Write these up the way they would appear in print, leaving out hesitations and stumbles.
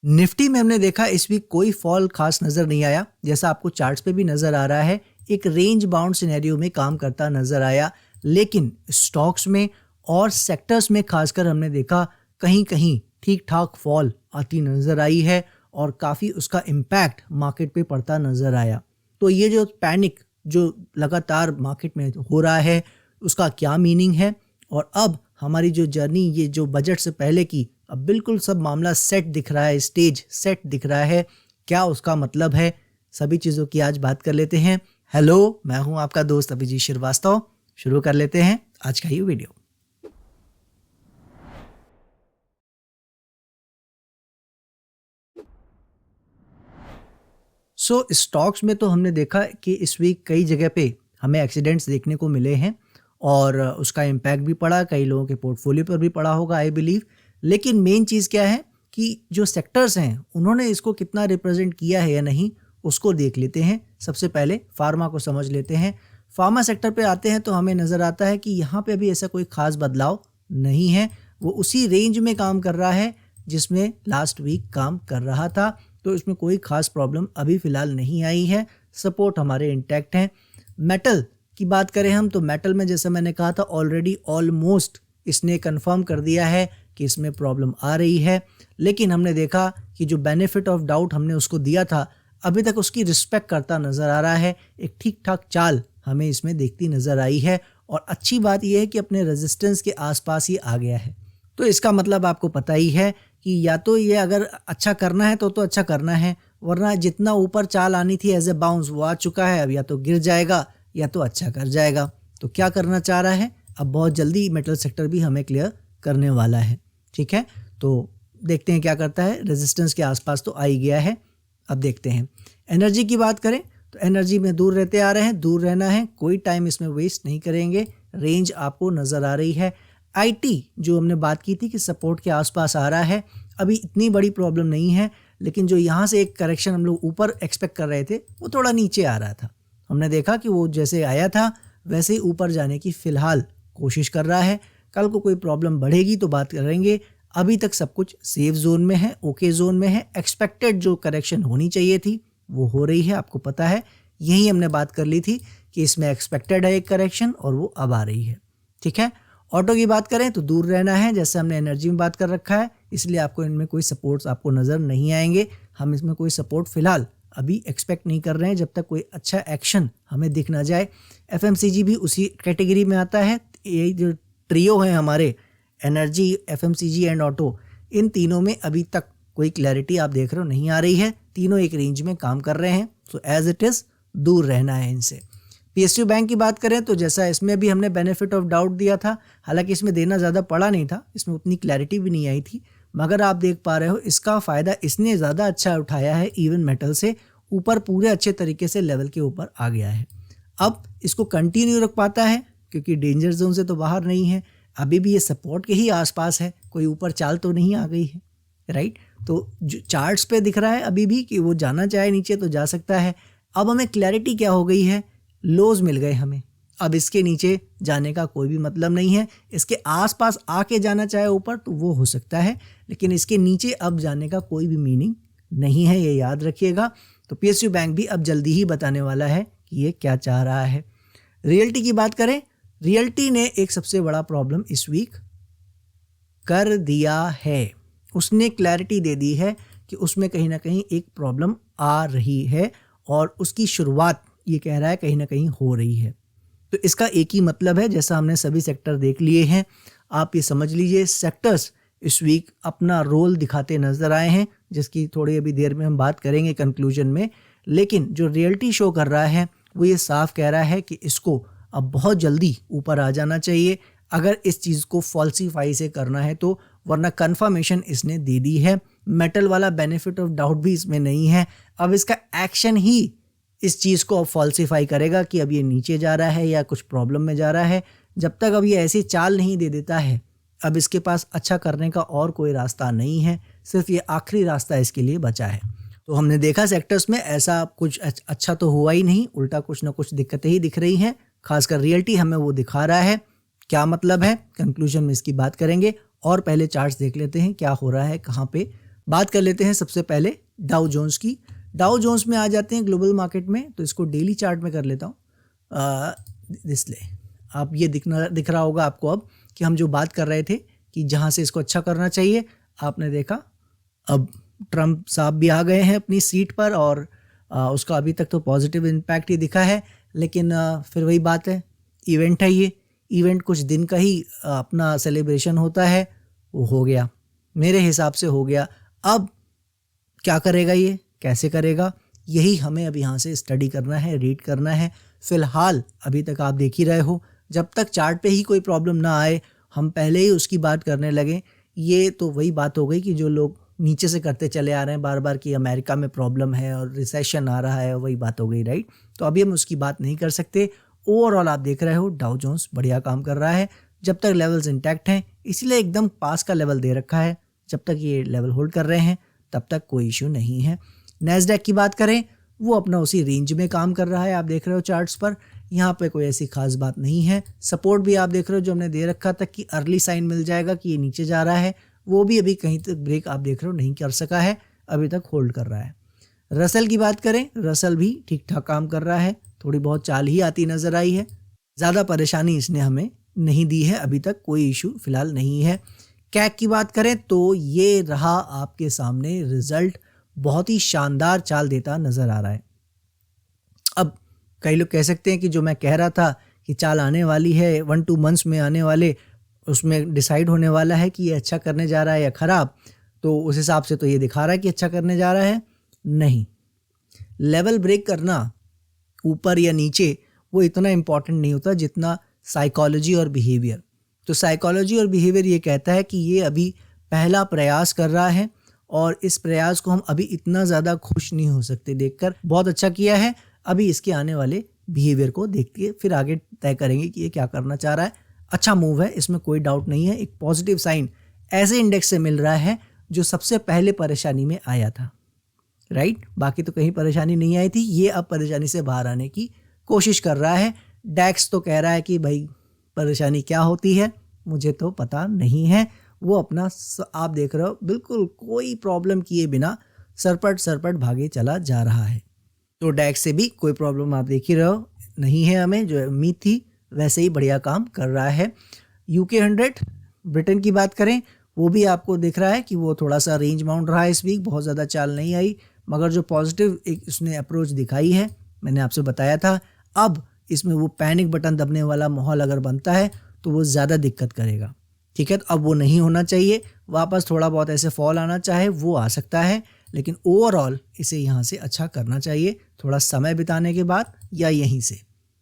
Nifty में हमने देखा इस वीक कोई फॉल खास नजर नहीं आया, जैसा आपको चार्ट्स पे भी नजर आ रहा है। एक रेंज बाउंड सिनेरियो में काम करता नजर आया, लेकिन स्टॉक्स में और सेक्टर्स में खासकर हमने देखा कहीं कहीं ठीक ठाक फॉल आती नजर आई है और काफ़ी उसका इम्पैक्ट मार्केट पे पड़ता नजर आया। तो ये जो पैनिक जो लगातार मार्केट में हो रहा है उसका क्या मीनिंग है, और अब हमारी जो जर्नी ये जो बजट से पहले की, अब बिल्कुल सब मामला सेट दिख रहा है, स्टेज सेट दिख रहा है, क्या उसका मतलब है, सभी चीज़ों की आज बात कर लेते हैं। हेलो, मैं हूं आपका दोस्त अभिजीत श्रीवास्तव। शुरू कर लेते हैं आज का ये वीडियो। स्टॉक्स में तो हमने देखा कि इस वीक कई जगह पे हमें एक्सीडेंट्स देखने को मिले हैं और उसका इम्पैक्ट भी पड़ा, कई लोगों के पोर्टफोलियो पर भी पड़ा होगा आई बिलीव। लेकिन मेन चीज़ क्या है कि जो सेक्टर्स हैं उन्होंने इसको कितना रिप्रेजेंट किया है या नहीं, उसको देख लेते हैं। सबसे पहले फार्मा को समझ लेते हैं। फार्मा सेक्टर पे आते हैं तो हमें नज़र आता है कि यहाँ पे अभी ऐसा कोई ख़ास बदलाव नहीं है, वो उसी रेंज में काम कर रहा है जिसमें लास्ट वीक काम कर रहा था। तो इसमें कोई ख़ास प्रॉब्लम अभी फ़िलहाल नहीं आई है, सपोर्ट हमारे इंटैक्ट हैं। मेटल की बात करें हम तो मेटल में जैसे मैंने कहा था ऑलरेडी ऑलमोस्ट इसने कंफर्म कर दिया है कि इसमें प्रॉब्लम आ रही है, लेकिन हमने देखा कि जो बेनिफिट ऑफ डाउट हमने उसको दिया था अभी तक उसकी रिस्पेक्ट करता नज़र आ रहा है। एक ठीक ठाक चाल हमें इसमें देखती नज़र आई है और अच्छी बात यह है कि अपने रेजिस्टेंस के आसपास ही आ गया है। तो इसका मतलब आपको पता ही है कि या तो ये अगर अच्छा करना है तो अच्छा करना है, वरना जितना ऊपर चाल आनी थी एज ए बाउंस वो आ चुका है। अब या तो गिर जाएगा या तो अच्छा कर जाएगा। तो क्या करना चाह रहा है, अब बहुत जल्दी मेटल सेक्टर भी हमें क्लियर करने वाला है। ठीक है, तो देखते हैं क्या करता है। रेजिस्टेंस के आसपास तो आ ही गया है। अब देखते हैं एनर्जी की बात करें तो एनर्जी में दूर रहते आ रहे हैं, दूर रहना है, कोई टाइम इसमें वेस्ट नहीं करेंगे। रेंज आपको नज़र आ रही है। आईटी जो हमने बात की थी कि सपोर्ट के आसपास आ रहा है, अभी इतनी बड़ी प्रॉब्लम नहीं है, लेकिन जो यहाँ से एक करेक्शन हम लोग ऊपर एक्सपेक्ट कर रहे थे वो थोड़ा नीचे आ रहा था। हमने देखा कि वो जैसे आया था वैसे ही ऊपर जाने की फ़िलहाल कोशिश कर रहा है। कल को कोई प्रॉब्लम बढ़ेगी तो बात करेंगे। अभी तक सब कुछ सेफ जोन में है, ओके जोन में है। एक्सपेक्टेड जो करेक्शन होनी चाहिए थी वो हो रही है, आपको पता है। यही हमने बात कर ली थी कि इसमें एक्सपेक्टेड है एक करेक्शन और वो अब आ रही है। ठीक है, ऑटो की बात करें तो दूर रहना है, जैसे हमने एनर्जी में बात कर रखा है, इसलिए आपको इनमें कोई सपोर्ट्स आपको नज़र नहीं आएंगे। हम इसमें कोई सपोर्ट फिलहाल अभी एक्सपेक्ट नहीं कर रहे हैं जब तक कोई अच्छा एक्शन हमें दिख ना जाए। एफएमसीजी भी उसी कैटेगरी में आता है। ये जो ट्रियो है हमारे, एनर्जी, एफएमसीजी एंड ऑटो, इन तीनों में अभी तक कोई क्लैरिटी आप देख रहे हो नहीं आ रही है। तीनों एक रेंज में काम कर रहे हैं, सो एज इट इज़ दूर रहना है इनसे। पीएसयू बैंक की बात करें तो जैसा इसमें भी हमने बेनिफिट ऑफ डाउट दिया था, हालांकि इसमें देना ज़्यादा पड़ा नहीं था, इसमें उतनी क्लैरिटी भी नहीं आई थी, मगर आप देख पा रहे हो इसका फ़ायदा इसने ज़्यादा अच्छा उठाया है। इवन मेटल से ऊपर पूरे अच्छे तरीके से लेवल के ऊपर आ गया है। अब इसको कंटिन्यू रख पाता है क्योंकि डेंजर जोन से तो बाहर नहीं है, अभी भी ये सपोर्ट के ही आसपास है, कोई ऊपर चाल तो नहीं आ गई है, राइट। तो जो चार्ट्स पे दिख रहा है अभी भी कि वो जाना चाहे नीचे तो जा सकता है। अब हमें क्लैरिटी क्या हो गई है, लोज मिल गए हमें, अब इसके नीचे जाने का कोई भी मतलब नहीं है। इसके आसपास आके जाना चाहे ऊपर तो वो हो सकता है, लेकिन इसके नीचे अब जाने का कोई भी मीनिंग नहीं है, ये याद रखिएगा। तो पीएसयू बैंक भी अब जल्दी ही बताने वाला है कि ये क्या चाह रहा है। रियल्टी की बात करें, रियल्टी ने एक सबसे बड़ा प्रॉब्लम इस वीक कर दिया है। उसने क्लैरिटी दे दी है कि उसमें कहीं ना कहीं एक प्रॉब्लम आ रही है और उसकी शुरुआत ये कह रहा है कहीं ना कहीं हो रही है। तो इसका एक ही मतलब है, जैसा हमने सभी सेक्टर देख लिए हैं, आप ये समझ लीजिए सेक्टर्स इस वीक अपना रोल दिखाते नजर आए हैं, जिसकी थोड़ी अभी देर में हम बात करेंगे कंक्लूजन में। लेकिन जो रियल्टी शो कर रहा है वो ये साफ कह रहा है कि इसको अब बहुत जल्दी ऊपर आ जाना चाहिए अगर इस चीज़ को फॉल्सीफाई से करना है तो, वरना कंफर्मेशन इसने दे दी है। मेटल वाला बेनिफिट ऑफ डाउट भी इसमें नहीं है। अब इसका एक्शन ही इस चीज़ को अब फॉल्सीफाई करेगा कि अब ये नीचे जा रहा है या कुछ प्रॉब्लम में जा रहा है। जब तक अब ये ऐसी चाल नहीं दे देता है, अब इसके पास अच्छा करने का और कोई रास्ता नहीं है, सिर्फ ये आखिरी रास्ता इसके लिए बचा है। तो हमने देखा सेक्टर्स में ऐसा कुछ अच्छा तो हुआ ही नहीं, उल्टा कुछ ना कुछ दिक्कतें ही दिख रही हैं। खासकर रियल्टी हमें वो दिखा रहा है। क्या मतलब है, कंक्लूजन में इसकी बात करेंगे और पहले चार्ट्स देख लेते हैं क्या हो रहा है, कहाँ पे बात कर लेते हैं सबसे पहले डाउ जोन्स की। डाउ जोन्स में आ जाते हैं ग्लोबल मार्केट में, तो इसको डेली चार्ट में कर लेता हूँ। इसलिए आप ये दिख रहा होगा आपको अब कि हम जो बात कर रहे थे कि जहाँ से इसको अच्छा करना चाहिए, आपने देखा अब ट्रम्प साहब भी आ गए हैं अपनी सीट पर और उसका अभी तक तो पॉजिटिव इम्पैक्ट ही दिखा है। लेकिन फिर वही बात है, इवेंट है, ये इवेंट कुछ दिन का ही अपना सेलिब्रेशन होता है, वो हो गया, मेरे हिसाब से हो गया। अब क्या करेगा ये, कैसे करेगा, यही हमें अब यहाँ से स्टडी करना है, रीड करना है। फिलहाल अभी तक आप देख ही रहे हो, जब तक चार्ट पे ही कोई प्रॉब्लम ना आए हम पहले ही उसकी बात करने लगे, ये तो वही बात हो गई कि जो लोग नीचे से करते चले आ रहे हैं बार बार कि अमेरिका में प्रॉब्लम है और रिसेशन आ रहा है, वही बात हो गई, राइट। तो अभी हम उसकी बात नहीं कर सकते। ओवरऑल आप देख रहे हो डाउ जोन्स बढ़िया काम कर रहा है जब तक लेवल्स इंटैक्ट हैं, इसीलिए एकदम पास का लेवल दे रखा है। जब तक ये लेवल होल्ड कर रहे हैं तब तक कोई इशू नहीं है। नैस्डैक की बात करें, वो अपना उसी रेंज में काम कर रहा है, आप देख रहे हो चार्ट्स पर, यहाँ पे कोई ऐसी खास बात नहीं है। सपोर्ट भी आप देख रहे हो जो हमने दे रखा था कि अर्ली साइन मिल जाएगा कि ये नीचे जा रहा है, वो भी अभी कहीं तक ब्रेक आप देख रहे हो नहीं कर सका है, अभी तक होल्ड कर रहा है। रसल की बात करें, रसल भी ठीक ठाक काम कर रहा है, थोड़ी बहुत चाल ही आती नजर आई है, ज़्यादा परेशानी इसने हमें नहीं दी है, अभी तक कोई इशू फिलहाल नहीं है। कैक की बात करें तो ये रहा आपके सामने रिजल्ट, बहुत ही शानदार चाल देता नजर आ रहा है। अब कई लोग कह सकते हैं कि जो मैं कह रहा था कि चाल आने वाली है 1-2 मंथ्स में आने वाले, उसमें डिसाइड होने वाला है कि ये अच्छा करने जा रहा है या ख़राब, तो उस हिसाब से तो ये दिखा रहा है कि अच्छा करने जा रहा है। नहीं, लेवल ब्रेक करना ऊपर या नीचे वो इतना इम्पॉर्टेंट नहीं होता जितना साइकोलॉजी और बिहेवियर। तो साइकोलॉजी और बिहेवियर ये कहता है कि ये अभी पहला प्रयास कर रहा है और इस प्रयास को हम अभी इतना ज़्यादा खुश नहीं हो सकते देखकर, बहुत अच्छा किया है, अभी इसके आने वाले बिहेवियर को देख के फिर आगे तय करेंगे कि ये क्या करना चाह रहा है। अच्छा मूव है, इसमें कोई डाउट नहीं है, एक पॉजिटिव साइन ऐसे इंडेक्स से मिल रहा है जो सबसे पहले परेशानी में आया था, राइट। बाकी तो कहीं परेशानी नहीं आई थी, ये अब परेशानी से बाहर आने की कोशिश कर रहा है। डैक्स तो कह रहा है कि भाई परेशानी क्या होती है मुझे तो पता नहीं है, वो अपना आप देख रहे हो बिल्कुल कोई प्रॉब्लम किए बिना सरपट भागे चला जा रहा है। तो डैक्स से भी कोई प्रॉब्लम आप देख ही रहे हो नहीं है, हमें जो उम्मीद थी वैसे ही बढ़िया काम कर रहा है। UK 100 ब्रिटेन की बात करें, वो भी आपको दिख रहा है कि वो थोड़ा सा रेंज माउंट रहा है इस वीक, बहुत ज़्यादा चाल नहीं आई, मगर जो पॉजिटिव एक उसने अप्रोच दिखाई है, मैंने आपसे बताया था, अब इसमें वो पैनिक बटन दबने वाला माहौल अगर बनता है तो वो ज़्यादा दिक्कत करेगा, ठीक है। तो अब वो नहीं होना चाहिए, वापस थोड़ा बहुत ऐसे फॉल आना चाहे वो आ सकता है, लेकिन ओवरऑल इसे यहाँ से अच्छा करना चाहिए थोड़ा समय बिताने के बाद या यहीं से,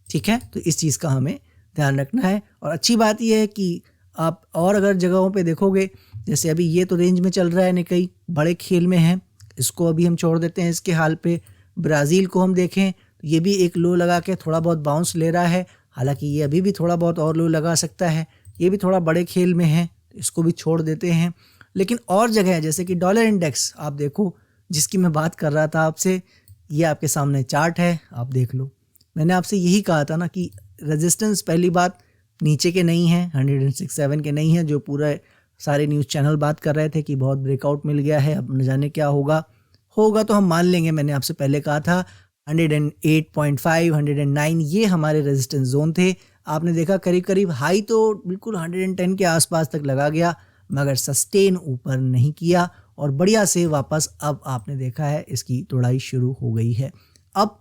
ठीक है। तो इस चीज़ का हमें ध्यान रखना है। और अच्छी बात यह है कि आप और अगर जगहों पे देखोगे, जैसे अभी ये तो रेंज में चल रहा है, निकई बड़े खेल में है, इसको अभी हम छोड़ देते हैं इसके हाल पे। ब्राज़ील को हम देखें तो ये भी एक लो लगा के थोड़ा बहुत बाउंस ले रहा है, हालांकि ये अभी भी थोड़ा बहुत और लो लगा सकता है, ये भी थोड़ा बड़े खेल में है, इसको भी छोड़ देते हैं। लेकिन और जगह जैसे कि डॉलर इंडेक्स आप देखो, जिसकी मैं बात कर रहा था आपसे, ये आपके सामने चार्ट है, आप देख लो। मैंने आपसे यही कहा था ना कि रेजिस्टेंस पहली बात नीचे के नहीं है, 106.7 के नहीं है, जो पूरा सारे न्यूज़ चैनल बात कर रहे थे कि बहुत ब्रेकआउट मिल गया है, अब न जाने क्या होगा तो हम मान लेंगे। मैंने आपसे पहले कहा था 108.5 109 ये हमारे रेजिस्टेंस जोन थे। आपने देखा करीब करीब हाई तो बिल्कुल 110 के आसपास तक लगा गया, मगर सस्टेन ऊपर नहीं किया और बढ़िया से वापस अब आपने देखा है इसकी तोड़ाई शुरू हो गई है। अब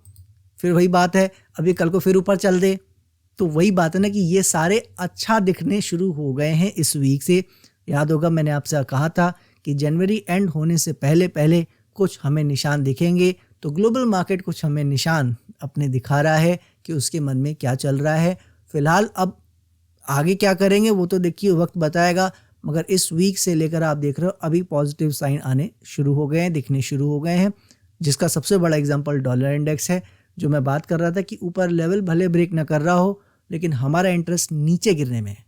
फिर वही बात है, अभी कल को फिर ऊपर चल दे तो वही बात है ना कि ये सारे अच्छा दिखने शुरू हो गए हैं इस वीक से। याद होगा मैंने आपसे कहा था कि जनवरी एंड होने से पहले पहले कुछ हमें निशान दिखेंगे, तो ग्लोबल मार्केट कुछ हमें निशान अपने दिखा रहा है कि उसके मन में क्या चल रहा है। फिलहाल अब आगे क्या करेंगे वो तो देखिए वक्त बताएगा, मगर इस वीक से लेकर आप देख रहे हो अभी पॉजिटिव साइन आने शुरू हो गए हैं, दिखने शुरू हो गए हैं, जिसका सबसे बड़ा एग्जांपल डॉलर इंडेक्स है। जो मैं बात कर रहा था कि ऊपर लेवल भले ब्रेक ना कर रहा हो, लेकिन हमारा इंटरेस्ट नीचे गिरने में है,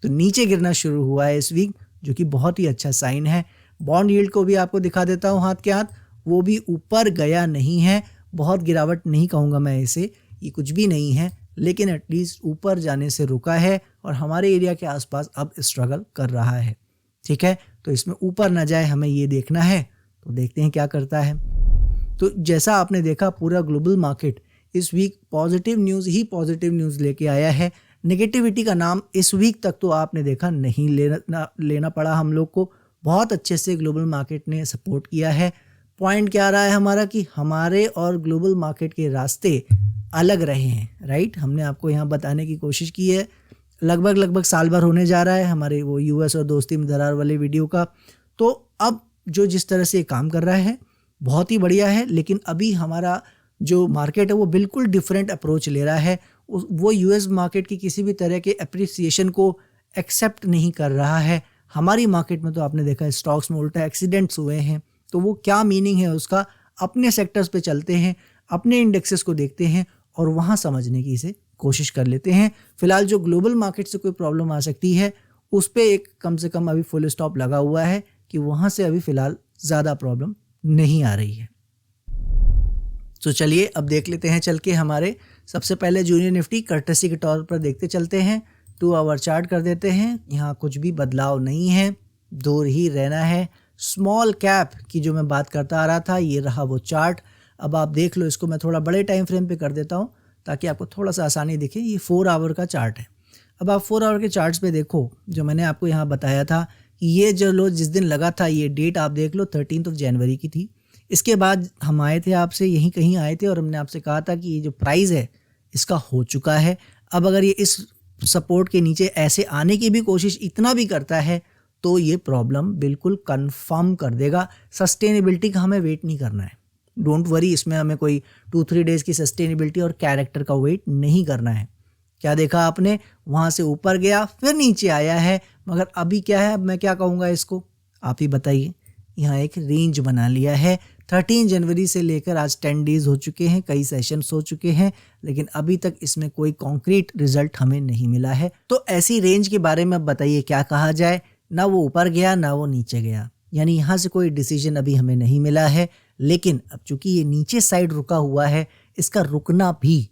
तो नीचे गिरना शुरू हुआ है इस वीक, जो कि बहुत ही अच्छा साइन है। बॉन्ड यील्ड को भी आपको दिखा देता हूँ हाथ के हाथ, वो भी ऊपर गया नहीं है, बहुत गिरावट नहीं कहूँगा मैं इसे, ये कुछ भी नहीं है, लेकिन एटलीस्ट ऊपर जाने से रुका है और हमारे एरिया के आसपास अब स्ट्रगल कर रहा है, ठीक है, तो इसमें ऊपर ना जाए हमें ये देखना है, तो देखते हैं क्या करता है। तो जैसा आपने देखा पूरा ग्लोबल मार्केट इस वीक पॉजिटिव न्यूज़ लेके आया है। नेगेटिविटी का नाम इस वीक तक तो आपने देखा नहीं लेना पड़ा हम लोग को। बहुत अच्छे से ग्लोबल मार्केट ने सपोर्ट किया है। पॉइंट क्या रहा है हमारा कि हमारे और ग्लोबल मार्केट के रास्ते अलग रहे हैं, राइट। हमने आपको यहाँ बताने की कोशिश की है। लगभग साल भर होने जा रहा है हमारे वो यूएस और दोस्ती में दरार वाले वीडियो का। तो अब जो जिस तरह से काम कर रहा है बहुत ही बढ़िया है, लेकिन अभी हमारा जो मार्केट है वो बिल्कुल डिफरेंट अप्रोच ले रहा है। वो यूएस मार्केट की किसी भी तरह के अप्रिसिएशन को एक्सेप्ट नहीं कर रहा है। हमारी मार्केट में तो आपने देखा है स्टॉक्स में उल्टा एक्सीडेंट्स हुए हैं। तो वो क्या मीनिंग है उसका, अपने सेक्टर्स पे चलते हैं, अपने इंडेक्सेस को देखते हैं और वहाँ समझने की इसे कोशिश कर लेते हैं। फिलहाल जो ग्लोबल मार्केट से कोई प्रॉब्लम आ सकती है उस पर एक कम से कम अभी फुल स्टॉप लगा हुआ है कि वहाँ से अभी फ़िलहाल ज़्यादा प्रॉब्लम नहीं आ रही है। तो चलिए अब देख लेते हैं चल के हमारे सबसे पहले जूनियर निफ्टी कर्टेसी के तौर पर देखते चलते हैं। 2 आवर चार्ट कर देते हैं। यहाँ कुछ भी बदलाव नहीं है, दूर ही रहना है। स्मॉल कैप की जो मैं बात करता आ रहा था ये रहा वो चार्ट। अब आप देख लो इसको, मैं थोड़ा बड़े टाइम फ्रेम पे कर देता हूँ ताकि आपको थोड़ा सा आसानी दिखे। ये 4 आवर का चार्ट है। अब आप 4 आवर के चार्ट्स पे देखो, जो मैंने आपको यहाँ बताया था कि ये जो लो जिस दिन लगा था, ये डेट आप देख लो 13 जनवरी की थी। इसके बाद हम आए थे आपसे, यहीं कहीं आए थे और हमने आपसे कहा था कि ये जो प्राइस है इसका हो चुका है। अब अगर ये इस सपोर्ट के नीचे ऐसे आने की भी कोशिश इतना भी करता है तो ये प्रॉब्लम बिल्कुल कंफर्म कर देगा। सस्टेनेबिलिटी का हमें वेट नहीं करना है, डोंट वरी। इसमें हमें कोई 2-3 डेज़ की सस्टेनेबिलिटी और कैरेक्टर का वेट नहीं करना है। क्या देखा आपने, वहाँ से ऊपर गया फिर नीचे आया है, मगर अभी क्या है, अब मैं क्या कहूँगा इसको, आप ही बताइए। यहाँ एक रेंज बना लिया है। 13 जनवरी से लेकर आज 10 डेज़ हो चुके हैं, कई सेशंस हो चुके हैं, लेकिन अभी तक इसमें कोई कॉन्क्रीट रिजल्ट हमें नहीं मिला है। तो ऐसी रेंज के बारे में बताइए क्या कहा जाए। ना वो ऊपर गया ना वो नीचे गया, यानी यहाँ से कोई डिसीजन अभी हमें नहीं मिला है। लेकिन अब चूंकि ये नीचे साइड रुका हुआ है, इसका रुकना भी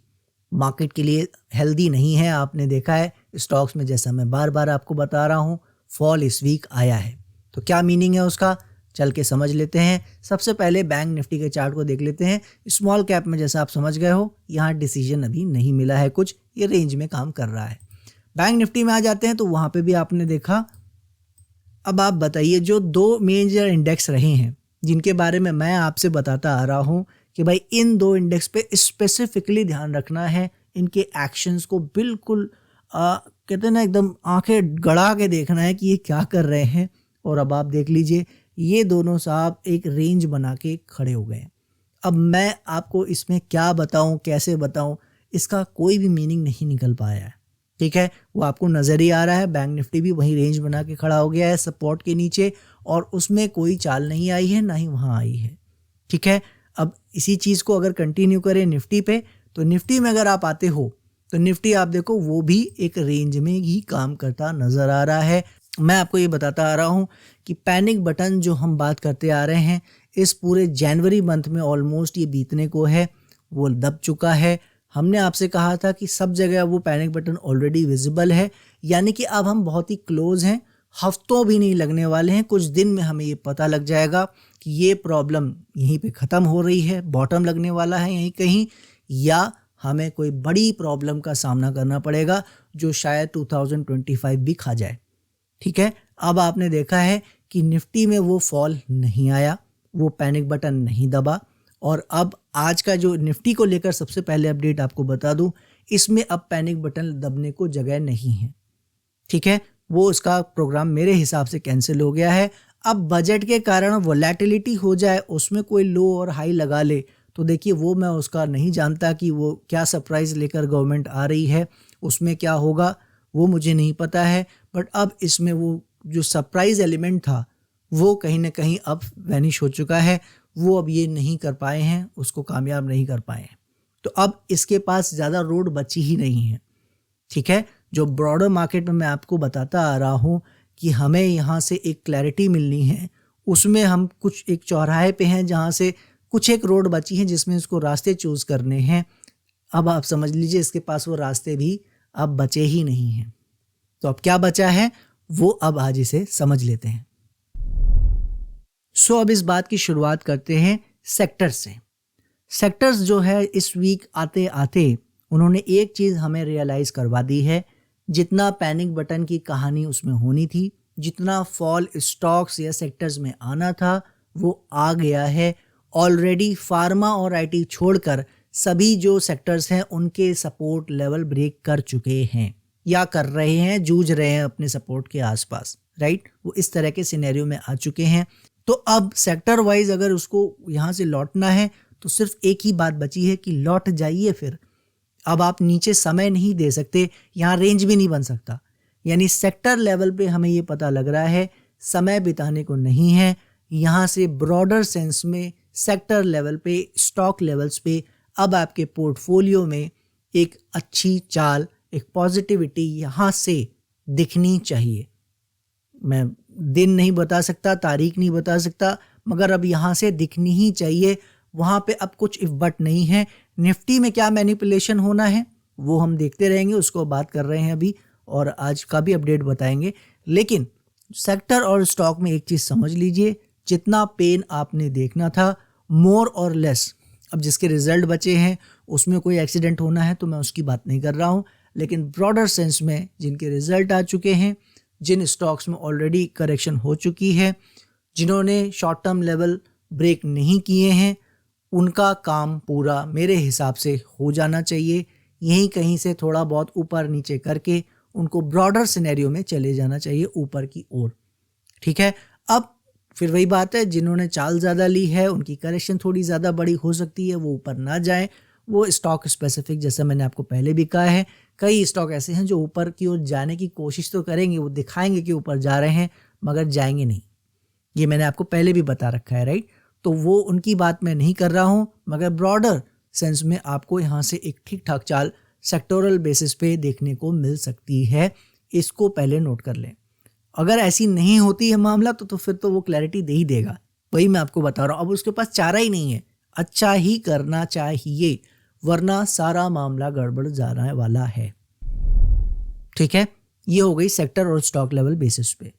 मार्केट के लिए हेल्दी नहीं है। आपने देखा है स्टॉक्स में, जैसा मैं बार बार आपको बता रहा हूँ, फॉल इस वीक आया है। तो क्या मीनिंग है उसका, चल के समझ लेते हैं। सबसे पहले बैंक निफ्टी के चार्ट को देख लेते हैं। स्मॉल कैप में जैसा आप समझ गए हो, यहाँ डिसीजन अभी नहीं मिला है कुछ, ये रेंज में काम कर रहा है। बैंक निफ्टी में आ जाते हैं तो वहाँ पे भी आपने देखा। अब आप बताइए, जो 2 मेजर इंडेक्स रहे हैं जिनके बारे में मैं आपसे बताता आ रहा हूँ कि भाई इन 2 इंडेक्स पे स्पेसिफिकली ध्यान रखना है, इनके एक्शंस को बिल्कुल कहते हैं ना एकदम आंखें गड़ा के देखना है कि ये क्या कर रहे हैं। और अब आप देख लीजिए, ये दोनों साहब एक रेंज बना के खड़े हो गए। अब मैं आपको इसमें क्या बताऊं, कैसे बताऊं, इसका कोई भी मीनिंग नहीं निकल पाया है। ठीक है, वो आपको नज़र ही आ रहा है। बैंक निफ्टी भी वहीं रेंज बना के खड़ा हो गया है सपोर्ट के नीचे, और उसमें कोई चाल नहीं आई है, ना ही वहाँ आई है। ठीक है, अब इसी चीज़ को अगर कंटिन्यू करें निफ्टी पे, तो निफ्टी में अगर आप आते हो तो निफ्टी आप देखो वो भी एक रेंज में ही काम करता नज़र आ रहा है। मैं आपको ये बताता आ रहा हूँ कि पैनिक बटन जो हम बात करते आ रहे हैं, इस पूरे जनवरी मंथ में ऑलमोस्ट ये बीतने को है, वो दब चुका है। हमने आपसे कहा था कि सब जगह वो पैनिक बटन ऑलरेडी विजिबल है, यानी कि अब हम बहुत ही क्लोज हैं। हफ्तों भी नहीं लगने वाले हैं, कुछ दिन में हमें ये पता लग जाएगा कि ये प्रॉब्लम यहीं पे ख़त्म हो रही है, बॉटम लगने वाला है यहीं कहीं, या हमें कोई बड़ी प्रॉब्लम का सामना करना पड़ेगा जो शायद 2025 भी खा जाए। ठीक है, अब आपने देखा है कि निफ्टी में वो फॉल नहीं आया, वो पैनिक बटन नहीं दबा। और अब आज का जो निफ्टी को लेकर सबसे पहले अपडेट आपको बता दूं, इसमें अब पैनिक बटन दबने को जगह नहीं है। ठीक है, वो उसका प्रोग्राम मेरे हिसाब से कैंसिल हो गया है। अब बजट के कारण वोलेटिलिटी हो जाए, उसमें कोई लो और हाई लगा ले, तो देखिए वो मैं उसका नहीं जानता कि वो क्या सरप्राइज़ लेकर गवर्नमेंट आ रही है, उसमें क्या होगा वो मुझे नहीं पता है। बट अब इसमें वो जो सरप्राइज़ एलिमेंट था वो कहीं ना कहीं अब वैनिश हो चुका है। वो अब ये नहीं कर पाए हैं, उसको कामयाब नहीं कर पाए हैं, तो अब इसके पास ज़्यादा रोड बची ही नहीं है। ठीक है, जो ब्रॉडर मार्केट में मैं आपको बताता आ रहा हूँ कि हमें यहाँ से एक क्लैरिटी मिलनी है, उसमें हम कुछ एक चौराहे पे हैं जहाँ से कुछ एक रोड बची है जिसमें इसको रास्ते चूज़ करने हैं। अब आप समझ लीजिए इसके पास वो रास्ते भी अब बचे ही नहीं हैं। तो अब क्या बचा है, वो अब आज इसे समझ लेते हैं। अब इस बात की शुरुआत करते हैं सेक्टर्स से। सेक्टर्स जो है इस वीक आते आते उन्होंने एक चीज़ हमें रियलाइज़ करवा दी है, जितना पैनिक बटन की कहानी उसमें होनी थी, जितना फॉल स्टॉक्स या सेक्टर्स में आना था वो आ गया है। ऑलरेडी फार्मा और आईटी छोड़कर सभी जो सेक्टर्स हैं उनके सपोर्ट लेवल ब्रेक कर चुके हैं या कर रहे हैं, जूझ रहे हैं अपने सपोर्ट के आसपास, राइट। वो इस तरह के सिनेरियो में आ चुके हैं। तो अब सेक्टर वाइज अगर उसको यहाँ से लौटना है तो सिर्फ एक ही बात बची है कि लौट जाइए। फिर अब आप नीचे समय नहीं दे सकते, यहाँ रेंज भी नहीं बन सकता। यानी सेक्टर लेवल पे हमें ये पता लग रहा है समय बिताने को नहीं है। यहाँ से ब्रॉडर सेंस में सेक्टर लेवल पे, स्टॉक लेवल्स पे अब आपके पोर्टफोलियो में एक अच्छी चाल, एक पॉजिटिविटी यहाँ से दिखनी चाहिए। मैं दिन नहीं बता सकता, तारीख नहीं बता सकता, मगर अब यहाँ से दिखनी ही चाहिए। वहाँ पे अब कुछ इफ बट नहीं है। निफ्टी में क्या मैनिपुलेशन होना है वो हम देखते रहेंगे, उसको बात कर रहे हैं अभी और आज का भी अपडेट बताएंगे। लेकिन सेक्टर और स्टॉक में एक चीज़ समझ लीजिए, जितना पेन आपने देखना था मोर और लेस, अब जिसके रिजल्ट बचे हैं उसमें कोई एक्सीडेंट होना है तो मैं उसकी बात नहीं कर रहा हूँ, लेकिन ब्रॉडर सेंस में जिनके रिजल्ट आ चुके हैं, जिन स्टॉक्स में ऑलरेडी करेक्शन हो चुकी है, जिन्होंने शॉर्ट टर्म लेवल ब्रेक नहीं किए हैं, उनका काम पूरा मेरे हिसाब से हो जाना चाहिए। यहीं कहीं से थोड़ा बहुत ऊपर नीचे करके उनको ब्रॉडर सिनेरियो में चले जाना चाहिए ऊपर की ओर, ठीक है। अब फिर वही बात है, जिन्होंने चाल ज़्यादा ली है उनकी करेक्शन थोड़ी ज़्यादा बड़ी हो सकती है, वो ऊपर ना जाएं। वो स्टॉक स्पेसिफिक, जैसा मैंने आपको पहले भी कहा है, कई स्टॉक ऐसे हैं जो ऊपर की ओर जाने की कोशिश तो करेंगे, वो दिखाएंगे कि ऊपर जा रहे हैं मगर जाएंगे नहीं। ये मैंने आपको पहले भी बता रखा है, राइट। तो वो उनकी बात मैं नहीं कर रहा हूँ, मगर ब्रॉडर सेंस में आपको यहाँ से एक ठीक ठाक चाल सेक्टोरल बेसिस पे देखने को मिल सकती है। इसको पहले नोट कर लें। अगर ऐसी नहीं होती है मामला तो फिर तो वो क्लैरिटी दे ही देगा, वही मैं आपको बता रहा हूँ। अब उसके पास चारा ही नहीं है, अच्छा ही करना चाहिए, वरना सारा मामला गड़बड़ जाने वाला है, ठीक है। ये हो गई सेक्टर और स्टॉक लेवल बेसिस पे।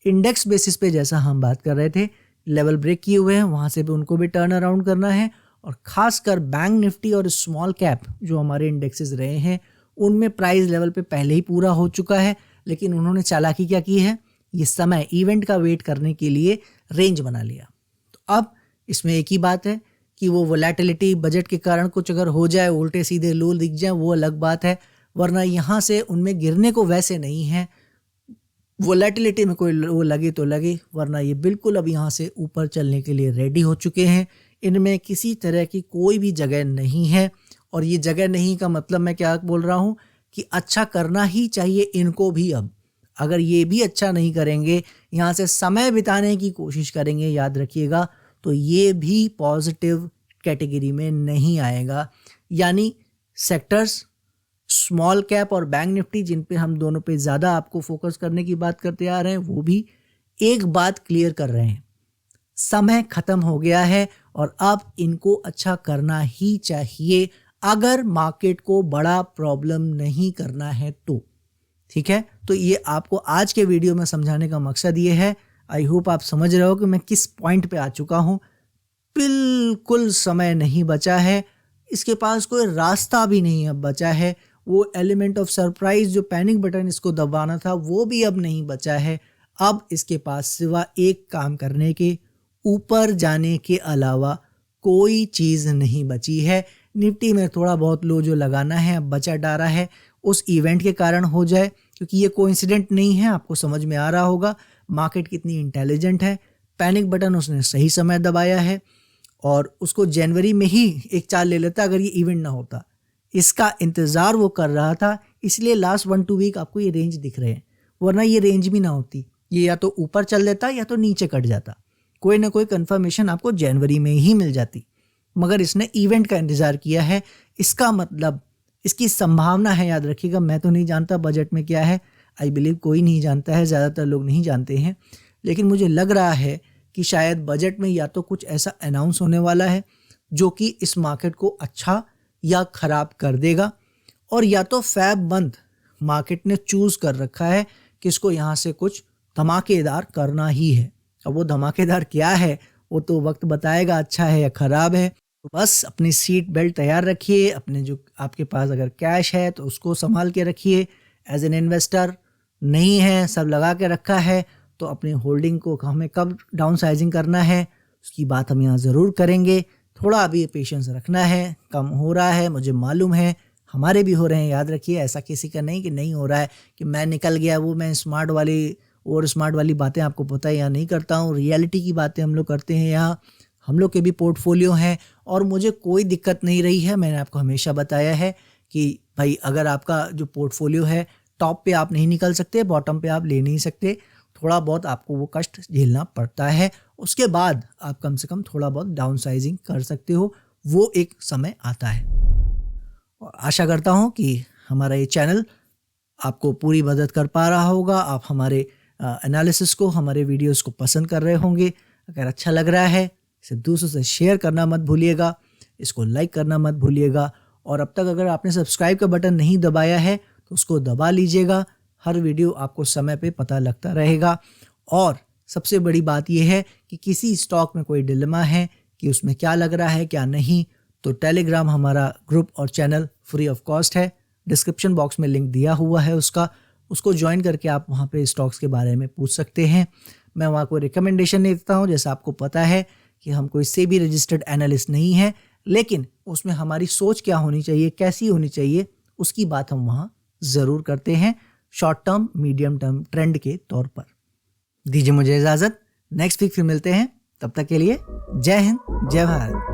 इंडेक्स बेसिस पे जैसा हम बात कर रहे थे, लेवल ब्रेक किए हुए हैं, वहाँ से भी उनको भी टर्न अराउंड करना है। और खासकर बैंक निफ्टी और स्मॉल कैप जो हमारे इंडेक्सेस रहे हैं उनमें प्राइस लेवल पे पहले ही पूरा हो चुका है, लेकिन उन्होंने चालाकी क्या की है, ये समय इवेंट का वेट करने के लिए रेंज बना लिया। तो अब इसमें एक ही बात है कि वो वोलेटिलिटी बजट के कारण कुछ अगर हो जाए, उल्टे सीधे लो दिख जाए, वो अलग बात है, वरना यहाँ से उनमें गिरने को वैसे नहीं है। वोलेटिलिटी में कोई वो लगे तो लगे, वरना ये बिल्कुल अब यहाँ से ऊपर चलने के लिए रेडी हो चुके हैं। इनमें किसी तरह की कोई भी जगह नहीं है। और ये जगह नहीं का मतलब मैं क्या बोल रहा हूँ कि अच्छा करना ही चाहिए इनको भी। अब अगर ये भी अच्छा नहीं करेंगे, यहाँ से समय बिताने की कोशिश करेंगे, याद रखिएगा, तो ये भी पॉजिटिव कैटेगरी में नहीं आएगा। यानी सेक्टर्स, स्मॉल कैप और बैंक निफ्टी, जिन पे हम दोनों पे ज़्यादा आपको फोकस करने की बात करते आ रहे हैं, वो भी एक बात क्लियर कर रहे हैं, समय खत्म हो गया है और अब इनको अच्छा करना ही चाहिए अगर मार्केट को बड़ा प्रॉब्लम नहीं करना है तो, ठीक है। तो ये आपको आज के वीडियो में समझाने का मकसद ये है। आई होप आप समझ रहे हो कि मैं किस पॉइंट पे आ चुका हूँ। बिल्कुल समय नहीं बचा है, इसके पास कोई रास्ता भी नहीं अब बचा है। वो एलिमेंट ऑफ सरप्राइज जो पैनिक बटन इसको दबाना था वो भी अब नहीं बचा है। अब इसके पास सिवा एक काम करने के, ऊपर जाने के अलावा कोई चीज़ नहीं बची है। निफ्टी में थोड़ा बहुत लो जो लगाना है अब बचा डारा है, उस इवेंट के कारण हो जाए, क्योंकि ये कोइंसिडेंट नहीं है। आपको समझ में आ रहा होगा मार्केट कितनी इंटेलिजेंट है। पैनिक बटन उसने सही समय दबाया है और उसको जनवरी में ही एक चाल ले लेता अगर ये इवेंट ना होता। इसका इंतज़ार वो कर रहा था, इसलिए लास्ट 1-2 वीक आपको ये रेंज दिख रहे हैं, वरना ये रेंज भी ना होती। ये या तो ऊपर चल देता या तो नीचे कट जाता। कोई ना कोई कंफर्मेशन आपको जनवरी में ही मिल जाती, मगर इसने इवेंट का इंतज़ार किया है। इसका मतलब, इसकी संभावना है, याद रखिएगा, मैं तो नहीं जानता बजट में क्या है, आई बिलीव कोई नहीं जानता है, ज़्यादातर लोग नहीं जानते हैं, लेकिन मुझे लग रहा है कि शायद बजट में या तो कुछ ऐसा अनाउंस होने वाला है जो कि इस मार्केट को अच्छा या ख़राब कर देगा, और या तो फैब मंथ मार्केट ने चूज़ कर रखा है किसको यहाँ से कुछ धमाकेदार करना ही है। अब वो धमाकेदार क्या है वो तो वक्त बताएगा, अच्छा है या ख़राब है। तो बस अपनी सीट बेल्ट तैयार रखिए, अपने जो आपके पास अगर कैश है तो उसको संभाल के रखिए। एज एन इन्वेस्टर नहीं है, सब लगा के रखा है, तो अपनी होल्डिंग को हमें कब डाउन साइजिंग करना है उसकी बात हम यहाँ ज़रूर करेंगे। थोड़ा अभी पेशेंस रखना है, कम हो रहा है मुझे मालूम है, हमारे भी हो रहे हैं, याद रखिए। ऐसा किसी का नहीं कि नहीं हो रहा है कि मैं निकल गया, वो मैं स्मार्ट वाली और स्मार्ट वाली बातें आपको पता है यहाँ नहीं करता हूँ। रियलिटी की बातें हम लोग करते हैं यहाँ। हम लोग के भी पोर्टफोलियो हैं और मुझे कोई दिक्कत नहीं रही है। मैंने आपको हमेशा बताया है कि भाई अगर आपका जो पोर्टफोलियो है टॉप पे आप नहीं निकल सकते, बॉटम पे आप ले नहीं सकते, थोड़ा बहुत आपको वो कष्ट झेलना पड़ता है। उसके बाद आप कम से कम थोड़ा बहुत डाउन साइजिंग कर सकते हो, वो एक समय आता है। और आशा करता हूँ कि हमारा ये चैनल आपको पूरी मदद कर पा रहा होगा। आप हमारे एनालिसिस को, हमारे वीडियोस को पसंद कर रहे होंगे। अगर अच्छा लग रहा है इसे दूसरों से शेयर करना मत भूलिएगा, इसको लाइक करना मत भूलिएगा। और अब तक अगर आपने सब्सक्राइब का बटन नहीं दबाया है तो उसको दबा लीजिएगा। हर वीडियो आपको समय पे पता लगता रहेगा। और सबसे बड़ी बात यह है कि किसी स्टॉक में कोई डिलेमा है कि उसमें क्या लग रहा है क्या नहीं, तो टेलीग्राम हमारा ग्रुप और चैनल फ्री ऑफ कॉस्ट है। डिस्क्रिप्शन बॉक्स में लिंक दिया हुआ है उसको ज्वाइन करके आप वहाँ पे स्टॉक्स के बारे में पूछ सकते हैं। मैं वहाँ कोई रिकमेंडेशन नहीं देता हूँ, जैसा आपको पता है कि हम कोई सेबी रजिस्टर्ड एनालिस्ट नहीं है, लेकिन उसमें हमारी सोच क्या होनी चाहिए, कैसी होनी चाहिए, उसकी बात हम वहाँ ज़रूर करते हैं, short term medium term trend के तौर पर। दीजिए मुझे इजाज़त, नेक्स्ट वीक फिर मिलते हैं, तब तक के लिए जय हिंद जय भारत।